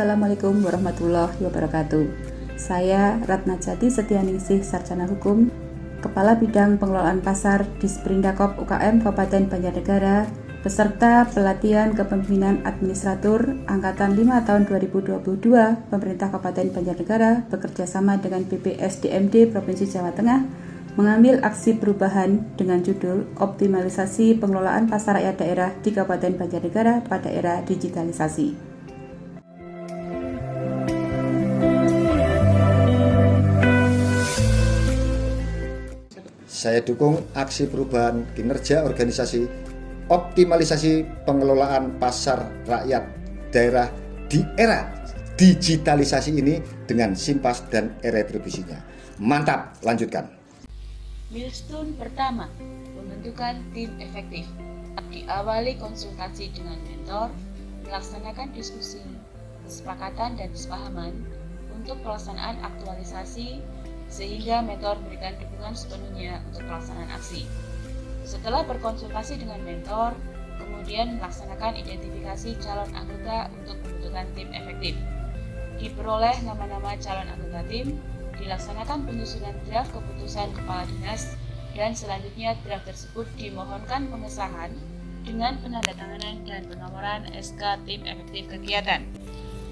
Assalamualaikum warahmatullahi wabarakatuh. Saya Ratna Jati Setianingsih, Sarjana Hukum, Kepala Bidang Pengelolaan Pasar Disprindakop UKM Kabupaten Banjarnegara, beserta pelatihan kepemimpinan administratur Angkatan 5 tahun 2022, Pemerintah Kabupaten Banjarnegara bekerja sama dengan BPSDMD Provinsi Jawa Tengah mengambil aksi perubahan dengan judul Optimalisasi Pengelolaan Pasar Rakyat Daerah di Kabupaten Banjarnegara pada era digitalisasi. Saya dukung aksi perubahan kinerja organisasi optimalisasi pengelolaan pasar rakyat daerah di era digitalisasi ini dengan SIMPAS dan e-retribusinya. Mantap, lanjutkan. Milestone pertama, pembentukan tim efektif. Diawali konsultasi dengan mentor, melaksanakan diskusi, kesepakatan dan kesepahaman untuk pelaksanaan aktualisasi sehingga mentor memberikan dukungan sepenuhnya untuk pelaksanaan aksi. Setelah berkonsultasi dengan mentor, kemudian melaksanakan identifikasi calon anggota untuk pembentukan tim efektif. Diperoleh nama-nama calon anggota tim, dilaksanakan penyusunan draft keputusan kepala dinas, dan selanjutnya draft tersebut dimohonkan pengesahan dengan penandatanganan dan penomoran SK tim efektif kegiatan.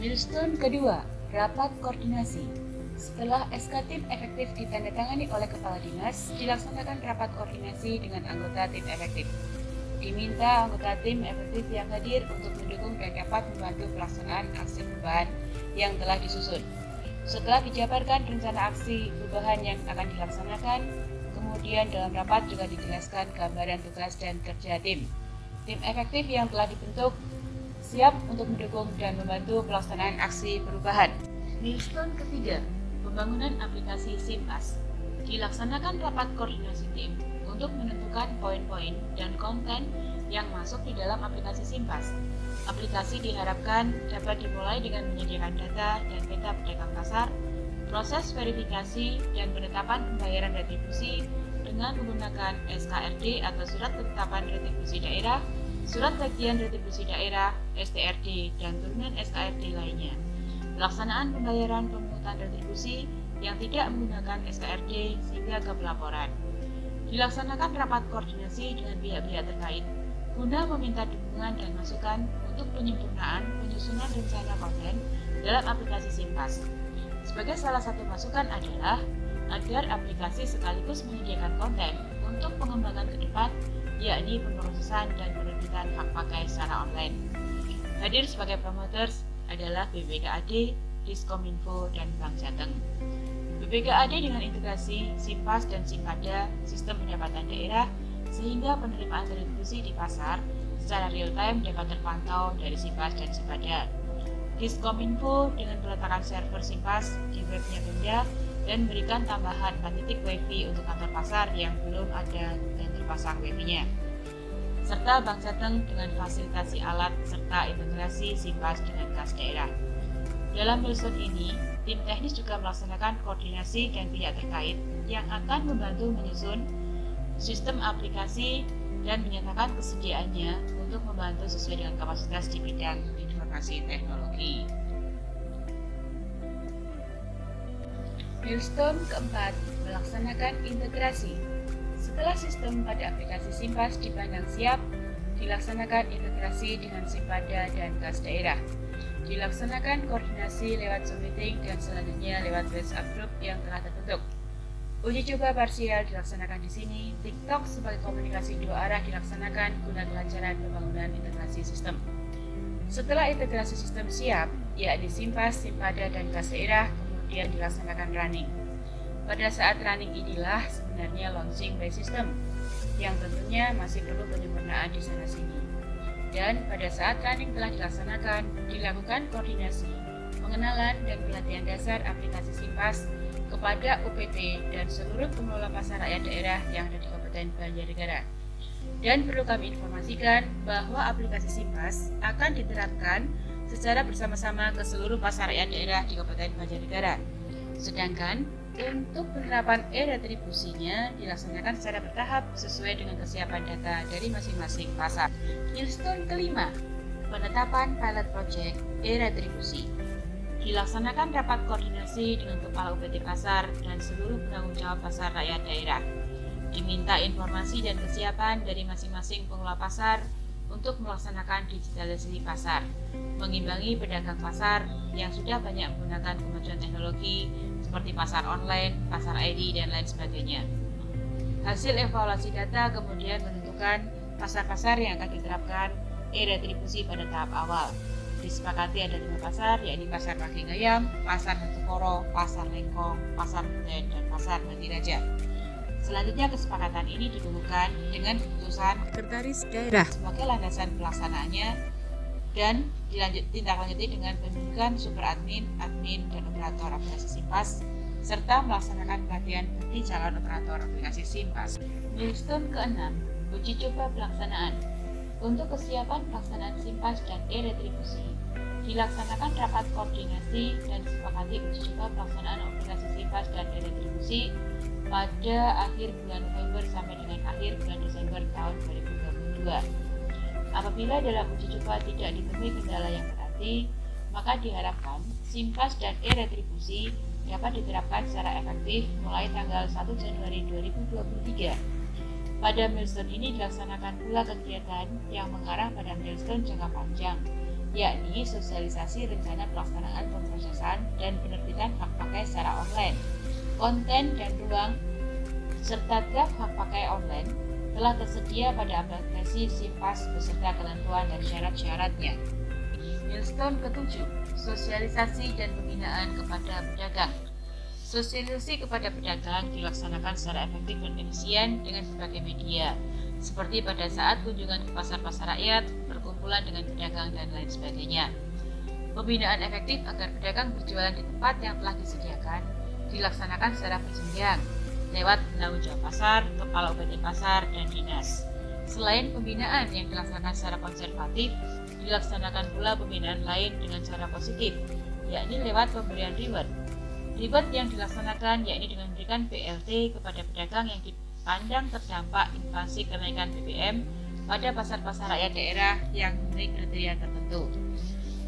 Milestone kedua, rapat koordinasi. Setelah SK tim efektif ditandatangani oleh kepala dinas, dilaksanakan rapat koordinasi dengan anggota tim efektif. Diminta anggota tim efektif yang hadir untuk mendukung dan dapat membantu pelaksanaan aksi perubahan yang telah disusun. Setelah dijabarkan rencana aksi perubahan yang akan dilaksanakan, kemudian dalam rapat juga dijelaskan gambaran tugas dan kerja tim. Tim efektif yang telah dibentuk siap untuk mendukung dan membantu pelaksanaan aksi perubahan. Milestone ketiga, pembangunan aplikasi SIMPAS. Dilaksanakan rapat koordinasi tim untuk menentukan poin-poin dan konten yang masuk di dalam aplikasi SIMPAS. Aplikasi diharapkan dapat dimulai dengan menyediakan data dan peta pedagang pasar, proses verifikasi dan penetapan pembayaran retribusi dengan menggunakan SKRD atau Surat Ketetapan Retribusi Daerah, Surat Tagihan Retribusi Daerah, STRD, dan turunan SKRD lainnya. Pelaksanaan pembayaran pemungutan retribusi yang tidak menggunakan SKRD sehingga ke pelaporan. Dilaksanakan rapat koordinasi dengan pihak-pihak terkait guna meminta dukungan dan masukan untuk penyempurnaan penyusunan rencana konten dalam aplikasi SIMPAS. Sebagai salah satu masukan adalah agar aplikasi sekaligus menyediakan konten untuk pengembangan ke depan, yakni pemrosesan dan penerbitan hak pakai secara online. Hadir sebagai promoters adalah BPKAD, Diskominfo, dan Bank Jateng. BPKAD dengan integrasi SIMPAS dan SIMPADA, Sistem Pendapatan Daerah, sehingga penerimaan retribusi di pasar secara real-time dapat terpantau dari SIMPAS dan SIMPADA. Diskominfo dengan peletakan server SIMPAS di webnya Pemda dan memberikan tambahan 4 titik WiFi untuk kantor pasar yang belum ada dan terpasang WiFi-nya. Serta Bank Jateng dengan fasilitasi alat serta integrasi SIMPAS dengan kas daerah. Dalam milestone ini, tim teknis juga melaksanakan koordinasi dan pihak terkait yang akan membantu menyusun sistem aplikasi dan menyatakan kesediaannya untuk membantu sesuai dengan kapasitas di bidang informasi teknologi. Milestone keempat, melaksanakan integrasi. Setelah sistem pada aplikasi SIMPAS dipandang siap, dilaksanakan integrasi dengan SIMPADA dan kas daerah. Dilaksanakan koordinasi lewat Zoom meeting dan selanjutnya lewat WhatsApp group yang telah terbentuk. Uji coba parsial dilaksanakan di sini. TikTok sebagai komunikasi dua arah dilaksanakan guna kelancaran pembangunan integrasi sistem. Setelah integrasi sistem siap, yakni SIMPAS, SIMPADA, dan kas daerah, kemudian dilaksanakan running. Pada saat running inilah sebenarnya launching by system, yang tentunya masih perlu penyempurnaan di sana-sini. Dan pada saat running telah dilaksanakan, dilakukan koordinasi, pengenalan dan pelatihan dasar aplikasi SIMPAS kepada UPT dan seluruh pengelola pasar rakyat daerah yang ada di Kabupaten Banjarnegara. Dan perlu kami informasikan bahwa aplikasi SIMPAS akan diterapkan secara bersama-sama ke seluruh pasar rakyat daerah di Kabupaten Banjarnegara. Sedangkan untuk penerapan e-retribusinya dilaksanakan secara bertahap sesuai dengan kesiapan data dari masing-masing pasar. Milestone kelima, penetapan pilot project e-retribusi. Dilaksanakan rapat koordinasi dengan Kepala UPT Pasar dan seluruh penanggung jawab pasar rakyat daerah. Diminta informasi dan kesiapan dari masing-masing pengelola pasar untuk melaksanakan digitalisasi pasar, mengimbangi pedagang pasar yang sudah banyak menggunakan kemajuan teknologi seperti pasar online, pasar ID, dan lain sebagainya. Hasil evaluasi data kemudian menentukan pasar-pasar yang akan diterapkan e-retribusi pada tahap awal. Disepakati ada 5 pasar, yakni Pasar Pakingayam, Pasar Hatuporo, Pasar Lengkong, Pasar Buden, dan Pasar Bandiraja. Selanjutnya kesepakatan ini didahulukan dengan keputusan Sekretaris Daerah sebagai landasan pelaksanaannya dan ditindaklanjuti dengan pembentukan super admin, admin, dan operator aplikasi SIMPAS serta melaksanakan pelatihan bagi calon operator aplikasi SIMPAS. Milestone ke-6, uji coba pelaksanaan. Untuk kesiapan pelaksanaan SIMPAS dan e-retribusi, dilaksanakan rapat koordinasi dan disepakati uji coba pelaksanaan aplikasi SIMPAS dan e-retribusi pada akhir bulan November sampai dengan akhir bulan Desember tahun 2022. Apabila dalam uji coba tidak ditemui kendala yang berarti, maka diharapkan SIMPAS dan e-retribusi dapat diterapkan secara efektif mulai tanggal 1 Januari 2023. Pada milestone ini dilaksanakan pula kegiatan yang mengarah pada milestone jangka panjang, yakni sosialisasi rencana pelaksanaan pemrosesan dan penerbitan hak pakai secara online. Konten dan ruang serta draft hak pakai online telah tersedia pada aplikasi SIMPAS beserta ketentuan dan syarat-syaratnya. Milestone ke-7, sosialisasi dan pembinaan kepada pedagang. Sosialisasi kepada pedagang dilaksanakan secara efektif dan efisien dengan berbagai media, seperti pada saat kunjungan ke pasar-pasar rakyat, perkumpulan dengan pedagang, dan lain sebagainya. Pembinaan efektif agar pedagang berjualan di tempat yang telah disediakan dilaksanakan secara berjenjang lewat penanggung jawab pasar, kepala UPT pasar, dan dinas. Selain pembinaan yang dilaksanakan secara konservatif, dilaksanakan pula pembinaan lain dengan cara positif, yakni lewat pemberian reward. Reward yang dilaksanakan yakni dengan memberikan BLT kepada pedagang yang dipandang terdampak inflasi kenaikan BBM pada pasar-pasar rakyat daerah yang memenuhi kriteria tertentu.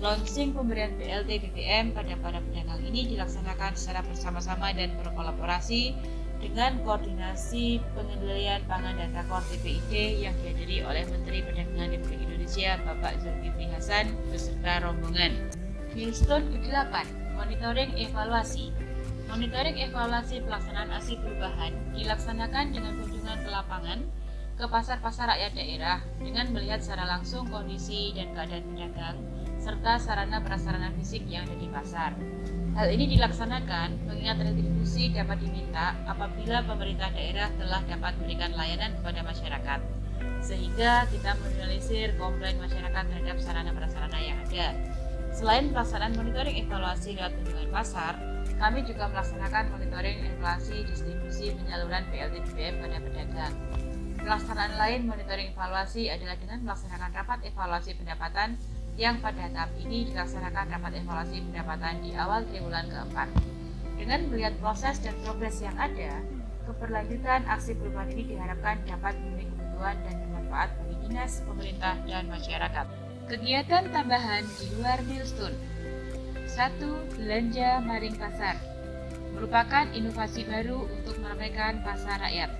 Launching pemberian BLT BBM pada para pedagang ini dilaksanakan secara bersama-sama dan berkolaborasi dengan koordinasi pengendalian pangan dan rakor TPID yang dihadiri oleh Menteri Perdagangan Republik Indonesia Bapak Zulkifli Hasan beserta rombongan. Milestone ke-8, monitoring evaluasi. Monitoring evaluasi pelaksanaan aksi perubahan dilaksanakan dengan kunjungan ke lapangan ke pasar-pasar rakyat daerah dengan melihat secara langsung kondisi dan keadaan pedagang serta sarana prasarana fisik yang ada di pasar. Hal ini dilaksanakan mengingat retribusi dapat diminta apabila pemerintah daerah telah dapat memberikan layanan kepada masyarakat, sehingga kita meminimalisir komplain masyarakat terhadap sarana prasarana yang ada. Selain pelaksanaan monitoring evaluasi lewat kunjungan pasar, kami juga melaksanakan monitoring inflasi distribusi penyaluran BLT BBM pada pedagang. Pelaksanaan lain monitoring evaluasi adalah dengan melaksanakan rapat evaluasi pendapatan yang pada tahap ini dilaksanakan rapat evaluasi pendapatan di awal triwulan keempat. Dengan melihat proses dan progres yang ada, keberlanjutan aksi perubahan ini diharapkan dapat memenuhi kebutuhan dan bermanfaat bagi dinas, pemerintah, dan masyarakat. Kegiatan tambahan di luar milestone. 1. Belanja maring pasar merupakan inovasi baru untuk meramaikan pasar rakyat.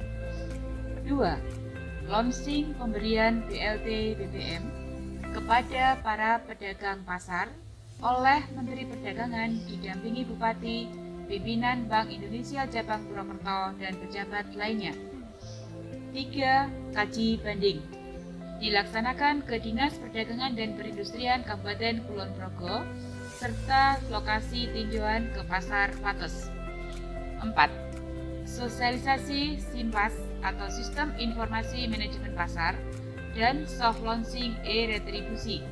2. Launching pemberian BLT BBM kepada para pedagang pasar oleh Menteri Perdagangan didampingi Bupati, pimpinan Bank Indonesia Cabang Purwokerto, dan pejabat lainnya. 3. Kaji banding. dilaksanakan ke Dinas Perdagangan dan Perindustrian Kabupaten Kulon Progo serta lokasi tinjauan ke Pasar Wates. 4. Sosialisasi SIMPAS atau Sistem Informasi Manajemen Pasar dan soft launching e-retribusi.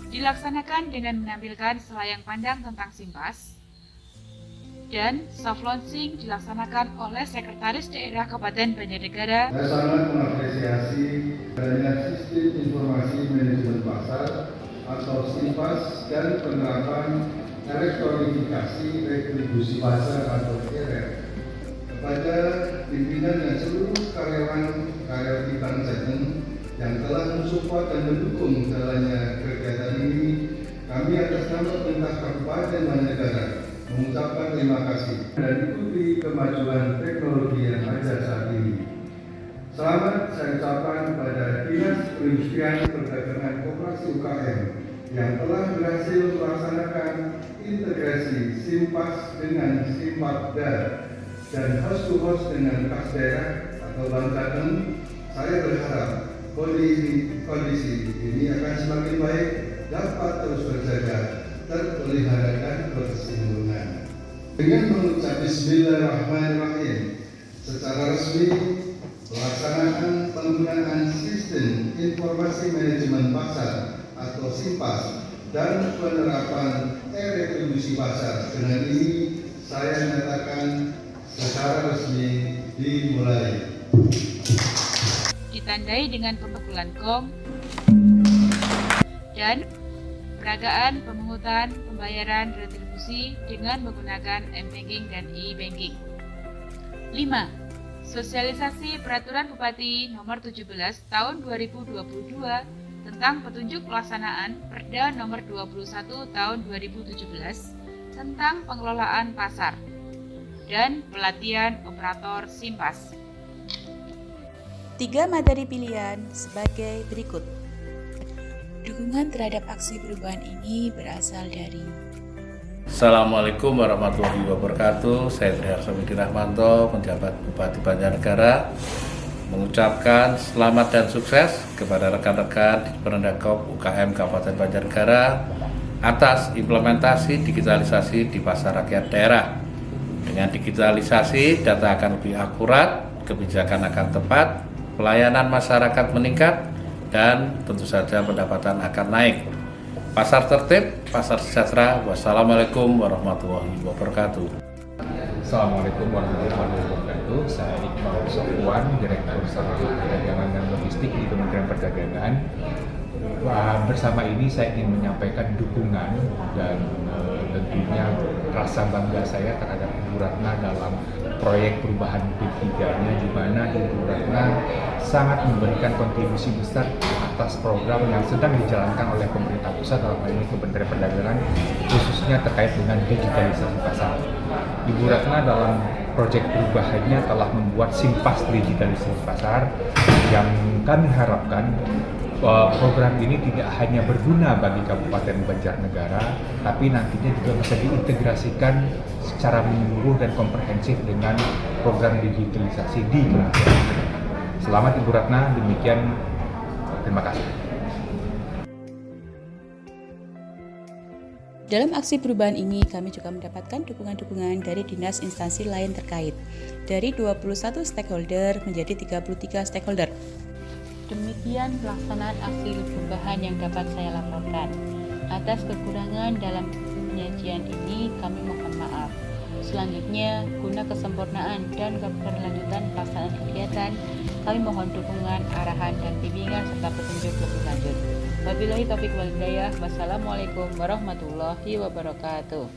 Dilaksanakan dengan menampilkan selayang pandang tentang SIMPAS dan soft launching dilaksanakan oleh Sekretaris Daerah Kabupaten Banjarnegara. Saya sangat mengapresiasi adanya sistem informasi manajemen pasar atau SIMPAS dan penerapan elektronifikasi retribusi pasar atau ERR kepada pimpinan dan seluruh karyawan Bank Jateng yang telah mensupport dan mendukung jalannya kegiatan ini. Kami atas nama pemerintah Kabupaten Banjarnegara mengucapkan terima kasih dan ikuti kemajuan teknologi yang ada saat ini. Selamat saya ucapkan kepada Dinas Perindustrian Perdagangan Koperasi UKM yang telah berhasil melaksanakan integrasi SIMPAS dengan SIMPADA dan host to host dengan kas daerah atau Bank Jateng. Saya berharap kondisi ini akan semakin baik, dapat terus berjaga, terpelihara dan berkesinambungan. Dengan mengucap Bismillahirrahmanirrahim, secara resmi pelaksanaan penggunaan sistem informasi manajemen pasar atau SIMPAS dan penerapan e-retribusi pasar dengan ini saya nyatakan secara resmi dimulai. Ditandai dengan pemukulan gong dan peragaan pemungutan pembayaran retribusi dengan menggunakan m-banking dan e-banking. 5. Sosialisasi Peraturan Bupati Nomor 17 Tahun 2022 tentang petunjuk pelaksanaan Perda Nomor 21 Tahun 2017 tentang pengelolaan pasar dan pelatihan operator SIMPAS. 3 materi pilihan sebagai berikut. Dukungan terhadap aksi perubahan ini berasal dari Assalamualaikum warahmatullahi wabarakatuh. Saya Triharso Rahmanto, penjabat Bupati Banjarnegara, mengucapkan selamat dan sukses kepada rekan-rekan di Perendakop UKM Kabupaten Banjarnegara atas implementasi digitalisasi di pasar rakyat daerah. Dengan digitalisasi, data akan lebih akurat, kebijakan akan tepat, pelayanan masyarakat meningkat, dan tentu saja pendapatan akan naik. Pasar tertib, pasar sejahtera. Wassalamualaikum warahmatullahi wabarakatuh. Assalamualaikum warahmatullahi wabarakatuh. Saya Iqbal Sofwan, Direktur Sarana Perdagangan dan Logistik di Kementerian Perdagangan. Bersama ini saya ingin menyampaikan dukungan dan tentunya rasa bangga saya terhadap Ibu Ratna dalam proyek perubahan P3-nya, di mana Ibu Ratna sangat memberikan kontribusi besar atas program yang sedang dijalankan oleh pemerintah pusat dalam hal ini Kementerian Perdagangan, khususnya terkait dengan digitalisasi pasar. Ibu Ratna dalam proyek perubahannya telah membuat SIMPAS digitalisasi pasar yang kami harapkan program ini tidak hanya berguna bagi Kabupaten Banjarnegara, tapi nantinya juga bisa diintegrasikan secara menyeluruh dan komprehensif dengan program digitalisasi di kerajaan. Selamat Ibu Ratna, demikian, terima kasih. Dalam aksi perubahan ini, kami juga mendapatkan dukungan-dukungan dari dinas instansi lain terkait, dari 21 stakeholder menjadi 33 stakeholder. Demikian pelaksanaan aksi perubahan yang dapat saya laporkan. Atas kekurangan dalam penyajian ini, kami mohon maaf. Selanjutnya, guna kesempurnaan dan keberlanjutan pelaksanaan kegiatan, kami mohon dukungan, arahan, dan bimbingan serta petunjuk lebih lanjut. Wabillahi taufiq wal hidayah. Wassalamualaikum warahmatullahi wabarakatuh.